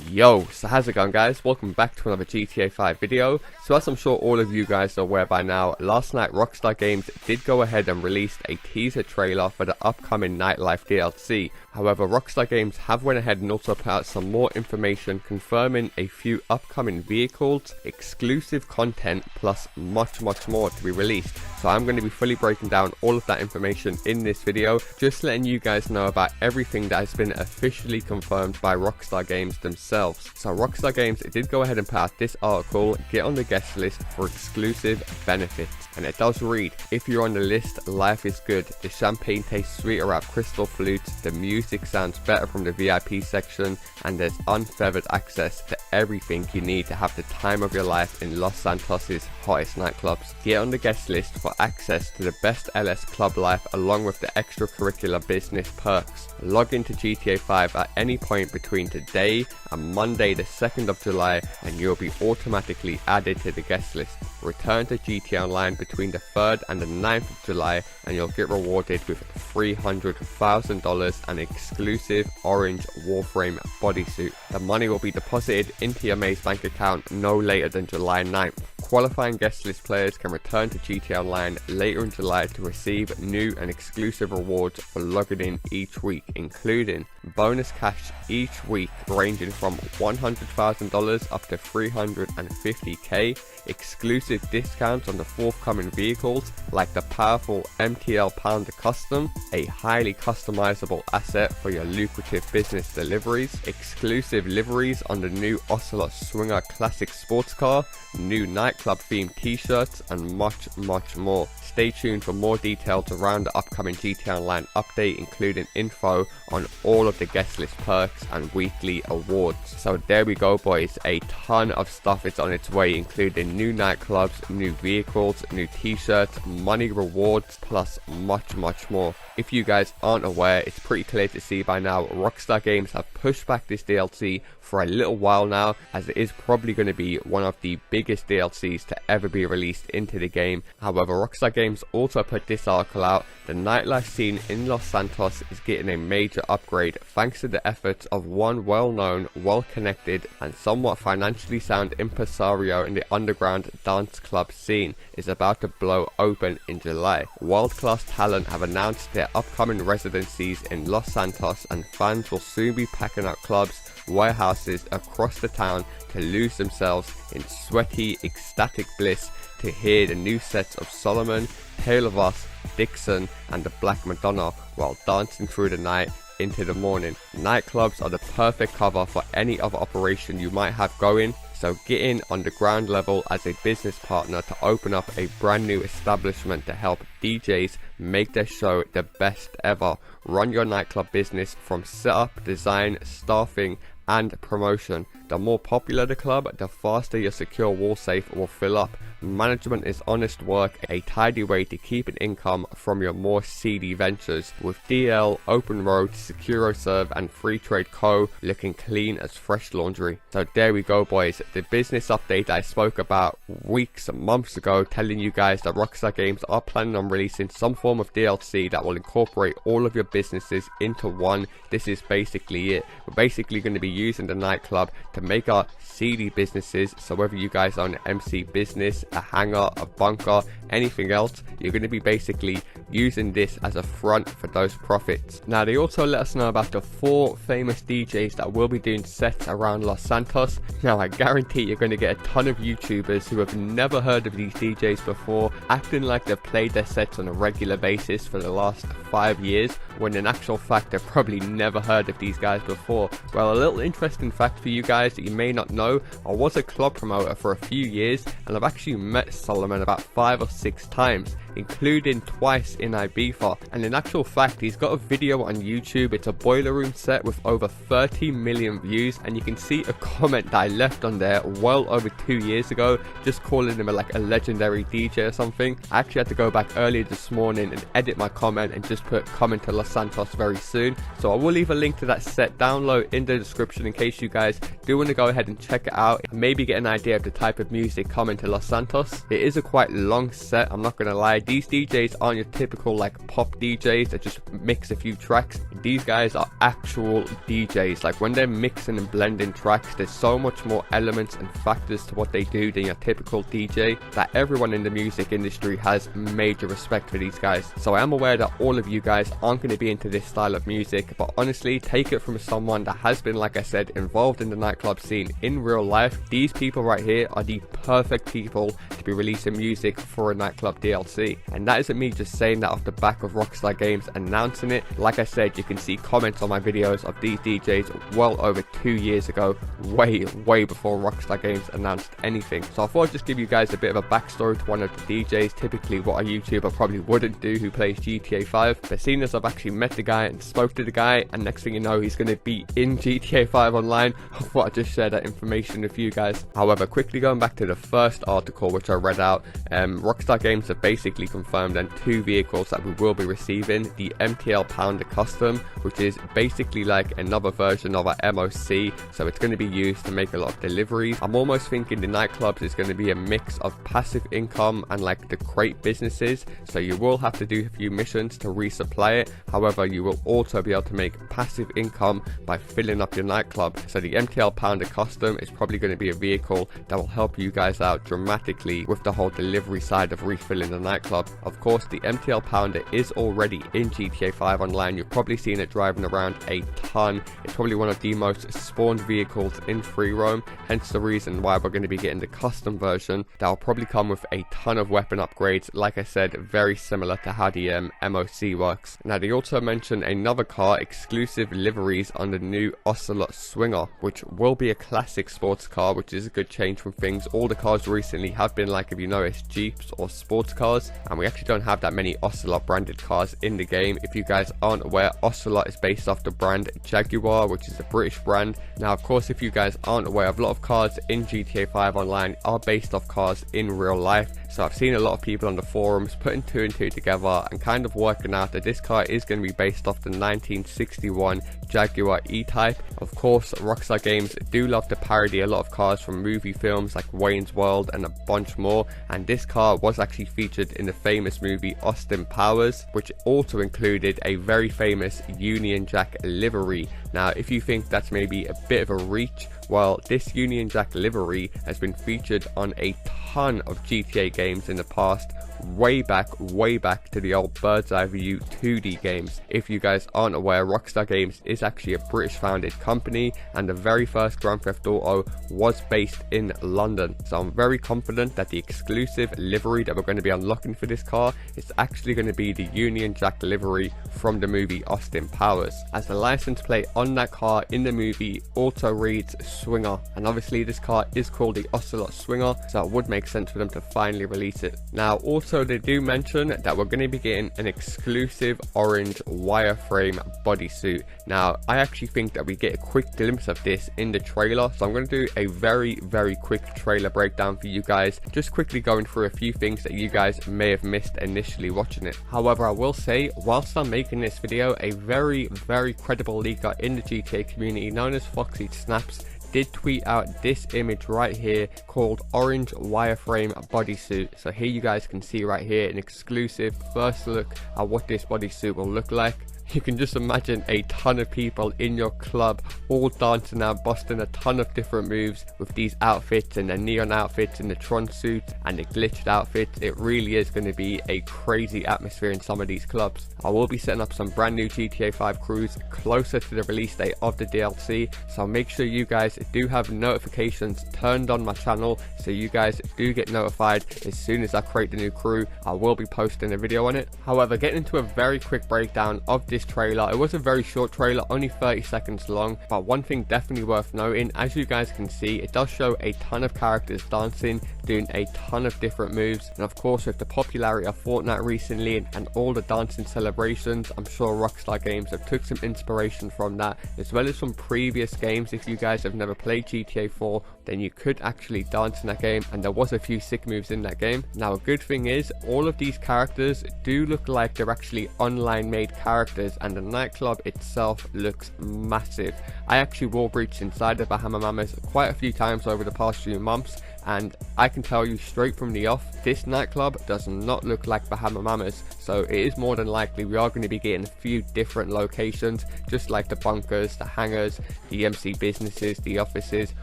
Yo, so how's it going guys? Welcome back to another GTA 5 video. So as I'm sure all of you guys are aware by now, last night Rockstar Games did go ahead and released a teaser trailer for the upcoming Nightlife DLC. However, Rockstar Games have went ahead and also put out some more information confirming a few upcoming vehicles, exclusive content, plus much more to be released. So I'm going to be fully breaking down all of that information in this video, just letting you guys know about everything that has been officially confirmed by Rockstar Games themselves. So Rockstar Games did go ahead and put out this article, get on the guest list for exclusive benefits. And it does read, if you're on the list, life is good, the champagne tastes sweeter out crystal flutes, the music sounds better from the VIP section, and there's unfettered access to everything you need to have the time of your life in Los Santos's hottest nightclubs. Get on the guest list for access to the best LS club life along with the extracurricular business perks. Log into GTA 5 at any point between today and Monday the 2nd of July and you'll be automatically added to the guest list. Return to GTA Online between the 3rd and the 9th of July and you'll get rewarded with $300,000 and exclusive orange Wireframe bodysuit. The money will be deposited into your Maze bank account no later than July 9th. Qualifying guest list players can return to GTA Online later in July to receive new and exclusive rewards for logging in each week, including bonus cash each week ranging from $100,000 up to $350k, exclusive discounts on the forthcoming vehicles like the powerful Mtl Pounder custom, a highly customizable asset for your lucrative business deliveries, exclusive liveries on the new Ocelot Swinger classic sports car, new Nightclub themed t-shirts, and much more. Stay tuned for more details around the upcoming GTA Online update, including info on all of the guest list perks and weekly awards. So there we go boys, a ton of stuff is on its way, including new nightclubs, new vehicles, new t-shirts, money rewards, plus much more. If you guys aren't aware, it's pretty clear to see by now, Rockstar Games have pushed back this DLC for a little while now, as it is probably going to be one of the biggest DLCs to ever be released into the game. However, Rockstar Games also put this article out. The nightlife scene in Los Santos is getting a major upgrade thanks to the efforts of one well-known, well-connected and somewhat financially sound impresario in the underground dance club scene is about to blow open in July. World-class talent have announced their upcoming residencies in Los Santos and fans will soon be packing out clubs, warehouses across the town to lose themselves in sweaty, ecstatic bliss to hear the new sets of Solomon, Tale of Us, Dixon and the Black Madonna while dancing through the night into the morning. Nightclubs are the perfect cover for any other operation you might have going, so get in on the ground level as a business partner to open up a brand new establishment to help DJs make their show the best ever. Run your nightclub business from setup, design, staffing and promotion. The more popular the club, the faster your secure wall safe will fill up. Management is honest work, a tidy way to keep an income from your more seedy ventures, with DL, Open Road, SecuroServe and Free Trade Co. looking clean as fresh laundry. So there we go boys, the business update I spoke about weeks and months ago, telling you guys that Rockstar Games are planning on releasing some form of DLC that will incorporate all of your businesses into one. This is basically it. We're basically going to be using the nightclub to make our seedy businesses, so whether you guys own an MC business, a hangar, a bunker, anything else, you're going to be basically using this as a front for those profits. Now they also let us know about the 4 famous DJs that will be doing sets around Los Santos. Now I guarantee you're going to get a ton of YouTubers who have never heard of these DJs before acting like they've played their sets on a regular basis for the last 5 years, when in actual fact they've probably never heard of these guys before. Well, a little interesting fact for you guys that you may not know, I was a club promoter for a few years and I've actually met Solomon about 5 or 6 times, including twice in Ibiza, and in actual fact he's got a video on YouTube. It's a boiler room set with over 30 million views, and you can see a comment that I left on there well over 2 years ago just calling him like a legendary DJ or something. I actually had to go back earlier this morning and edit my comment and just put coming to Los Santos very soon, so I will leave a link to that set down low in the description in case you guys do want to go ahead and check it out and maybe get an idea of the type of music coming to Los Santos. Santos. It is a quite long set, I'm not gonna lie. These DJs aren't your typical like pop DJs that just mix a few tracks. These guys are actual DJs. Like when they're mixing and blending tracks, there's so much more elements and factors to what they do than your typical DJ that everyone in the music industry has major respect for these guys. So I am aware that all of you guys aren't going to be into this style of music, but honestly, take it from someone that has been, like I said, involved in the nightclub scene in real life. These people right here are the perfect people to be releasing music for a nightclub DLC, and that isn't me just saying that off the back of Rockstar Games announcing it. Like I said, you can see comments on my videos of these DJs well over 2 years ago, way before Rockstar Games announced anything. So I thought I'd just give you guys a bit of a backstory to one of the DJs, typically what a YouTuber probably wouldn't do who plays GTA 5, but seeing as I've actually met the guy and spoke to the guy, and next thing you know he's going to be in GTA 5 online, I thought I'd just share that information with you guys. However, quickly going back to the first article which I read out, Rockstar Games have basically confirmed on 2 vehicles that we will be receiving: the Mtl Pounder Custom, which is basically like another version of our MOC, so it's going to be used to make a lot of deliveries. I'm almost thinking the nightclubs is going to be a mix of passive income and like the crate businesses, so you will have to do a few missions to resupply it. However, you will also be able to make passive income by filling up your nightclub. So the Mtl Pounder Custom is probably going to be a vehicle that will help you guys out dramatically with the whole delivery side of refilling the nightclub. Of course, the Mtl Pounder is already in GTA 5 online. You've probably seen it driving around a ton. It's probably one of the most spawned vehicles in free roam, hence the reason why we're going to be getting the custom version that will probably come with a ton of weapon upgrades. Like I said, very similar to how the MOC works. Now they also mentioned another car, exclusive liveries on the new Ocelot Swinger, which will be a classic sports car, which is a good change from things. All the cars recently have been, like if you notice, Jeeps or sports cars, and we actually don't have that many Ocelot branded cars in the game. If you guys aren't aware, Ocelot is based off the brand Jaguar, which is a British brand. Now of course, if you guys aren't aware, a lot of cars in GTA 5 online are based off cars in real life. So I've seen a lot of people on the forums putting 2 and 2 together and kind of working out that this car is going to be based off the 1961 Jaguar E-Type. Of course, Rockstar Games do love to parody a lot of cars from movie films like Wayne's World and a bunch more, and this car was actually featured in the famous movie Austin Powers, which also included a very famous Union Jack livery. Now if you think that's maybe a bit of a reach, well, this Union Jack livery has been featured on a ton of GTA games in the past, way back to the old Bird's Eye View 2D games. If you guys aren't aware, Rockstar Games is actually a British founded company, and the very first Grand Theft Auto was based in London. So I'm very confident that the exclusive livery that we're going to be unlocking for this car is actually going to be the Union Jack livery from the movie Austin Powers, as the license plate on that car in the movie also reads Swinger, and obviously this car is called the Ocelot Swinger, so it would make sense for them to finally release it. Now also they do mention that we're going to be getting an exclusive orange wireframe bodysuit. Now I actually think that we get a quick glimpse of this in the trailer, so I'm going to do a very quick trailer breakdown for you guys, just quickly going through a few things that you guys may have missed initially watching it. However, I will say, whilst I'm making this video, a very credible leaker in the GTA community known as Foxy Snaps did tweet out this image right here called orange wireframe bodysuit. So here you guys can see right here an exclusive first look at what this bodysuit will look like. You can just imagine a ton of people in your club all dancing out, busting a ton of different moves with these outfits and the neon outfits and the Tron suit and the glitched outfits. It really is going to be a crazy atmosphere in some of these clubs. I will be setting up some brand new GTA 5 crews closer to the release date of the DLC, so make sure you guys do have notifications turned on my channel so you guys do get notified as soon as I create the new crew. I will be posting a video on it. However, getting into a very quick breakdown of this trailer. It was a very short trailer, only 30 seconds long, but one thing definitely worth noting, as you guys can see, it does show a ton of characters dancing, doing a ton of different moves, and of course with the popularity of Fortnite recently and all the dancing celebrations, I'm sure Rockstar Games have took some inspiration from that, as well as from previous games. If you guys have never played GTA 4, then you could actually dance in that game, and there was a few sick moves in that game. Now a good thing is, all of these characters do look like they're actually online made characters, and the nightclub itself looks massive. I actually wall breached inside the Bahama Mamas quite a few times over the past few months, and I can tell you straight from the off, this nightclub does not look like Bahama's, so it is more than likely we are going to be getting a few different locations, just like the bunkers, the hangars, the MC businesses, the offices.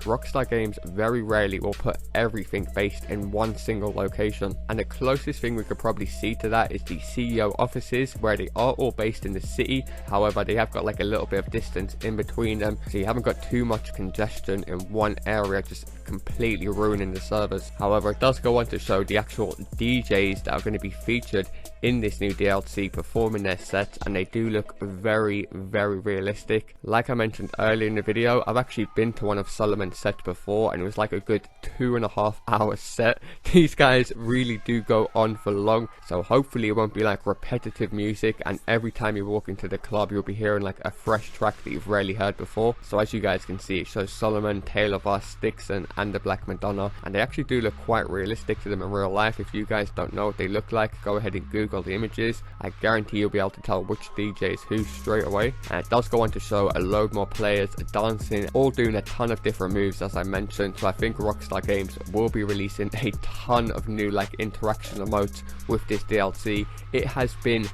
Rockstar Games very rarely will put everything based in one single location, and the closest thing we could probably see to that is the CEO offices, where they are all based in the city. However, they have got like a little bit of distance in between them, so you haven't got too much congestion in one area, just completely ruining the servers. However, it does go on to show the actual DJs that are going to be featured in this new DLC performing their sets, and they do look very realistic. Like I mentioned earlier in the video, I've actually been to one of Solomon's sets before, and it was like a good 2.5 hour set. These guys really do go on for long, so hopefully it won't be like repetitive music, and every time you walk into the club you'll be hearing like a fresh track that you've rarely heard before. So as you guys can see, it shows Solomon, Taylor Voss, Dixon and the Black Madonna, and they actually do look quite realistic to them in real life. If you guys don't know what they look like, go ahead and Google the images. I guarantee you'll be able to tell which DJ is who straight away. And it does go on to show a load more players dancing, all doing a ton of different moves as I mentioned. So I think Rockstar Games will be releasing a ton of new like interaction emotes with this DLC. It has been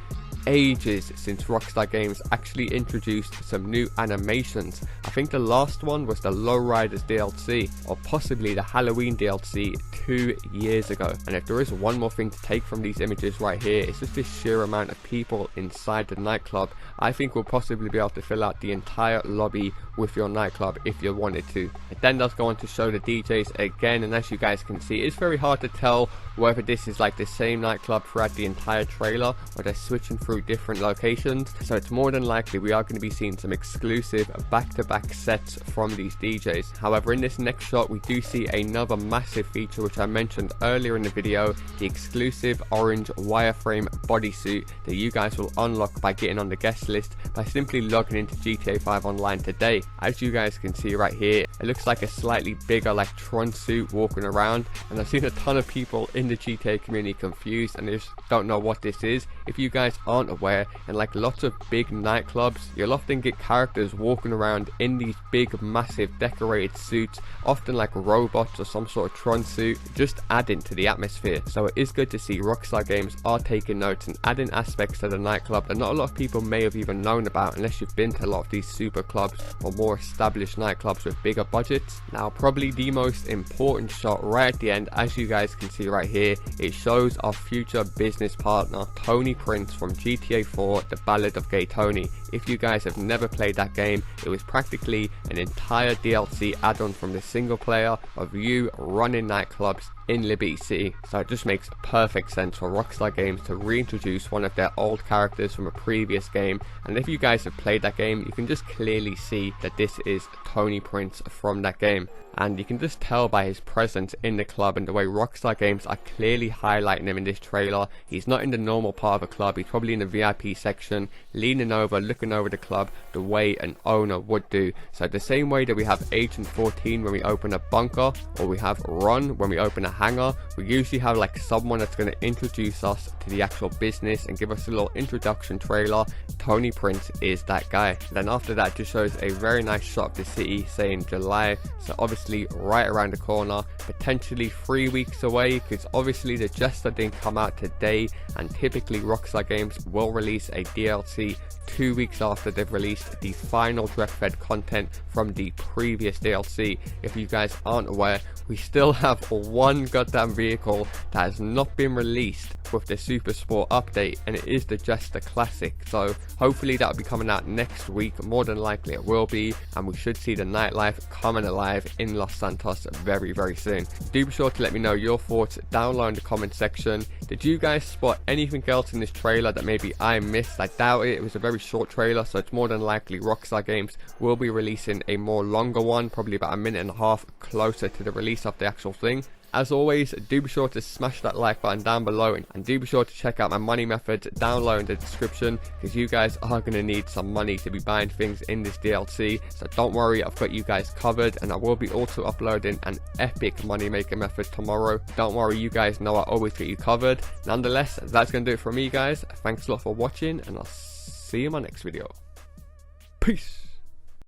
ages since Rockstar Games actually introduced some new animations. I think the last one was the Lowriders DLC, or possibly the Halloween DLC 2 years ago. And if there is one more thing to take from these images right here, it's just the sheer amount of people inside the nightclub. I think we'll possibly be able to fill out the entire lobby with your nightclub if you wanted to. It then does go on to show the DJs again, and as you guys can see, it's very hard to tell whether this is like the same nightclub throughout the entire trailer or they're switching through different locations. So it's more than likely we are going to be seeing some exclusive back-to-back sets from these DJs. However, in this next shot we do see another massive feature which I mentioned earlier in the video, the exclusive orange wireframe bodysuit that you guys will unlock by getting on the guest list by simply logging into GTA 5 Online today. As you guys can see right here, it looks like a slightly bigger like Tron suit walking around, and I've seen a ton of people in the GTA community confused and they just don't know what this is. If you guys aren't aware, in like lots of big nightclubs you'll often get characters walking around in these big massive decorated suits, often like robots or some sort of Tron suit, just adding to the atmosphere. So it is good to see Rockstar Games are taking notes and adding aspects to the nightclub that not a lot of people may have even known about unless you've been to a lot of these super clubs or more established nightclubs with bigger budgets. Now probably the most important shot right at the end, as you guys can see right here, it shows our future business partner Tony Prince from GTA 4 The Ballad of Gay Tony. If you guys have never played that game, it was practically an entire DLC add-on from the single player of you running nightclubs in Liberty City. So it just makes perfect sense for Rockstar Games to reintroduce one of their old characters from a previous game. And if you guys have played that game, you can just clearly see that this is Tony Prince from that game. And you can just tell by his presence in the club and the way Rockstar Games are clearly highlighting him in this trailer. He's not in the normal part of the club, he's probably in the VIP section, leaning over, looking over the club the way an owner would do. So the same way that we have Agent 14 when we open a bunker, or we have Ron when we open a hangar, we usually have like someone that's going to introduce us to the actual business and give us a little introduction trailer. Tony Prince is that guy. Then after that just shows a very nice shot of the city saying July, so obviously right around the corner, potentially 3 weeks away, because obviously the Jester didn't come out today, and typically Rockstar Games will release a DLC 2 weeks after they've released the final direct-fed content from the previous DLC. If you guys aren't aware, we still have one goddamn vehicle that has not been released with the Super Sport update, and it is the Jester Classic. So hopefully that'll be coming out next week, more than likely it will be, and we should see the nightlife coming alive in Los Santos very soon. Do be sure to let me know your thoughts down below in the comment section. Did you guys spot anything else in this trailer that maybe I missed? I doubt it. It was a very short trailer, so it's more than likely Rockstar Games will be releasing a more longer one, probably about a minute and a half closer to the release of the actual thing. As always, do be sure to smash that like button down below, and do be sure to check out my money methods down below in the description, because you guys are going to need some money to be buying things in this DLC. So don't worry, I've got you guys covered, and I will be also uploading an epic money maker method tomorrow. Don't worry, you guys know I always get you covered. Nonetheless, that's going to do it for me guys. Thanks a lot for watching, and I'll see you in my next video. Peace.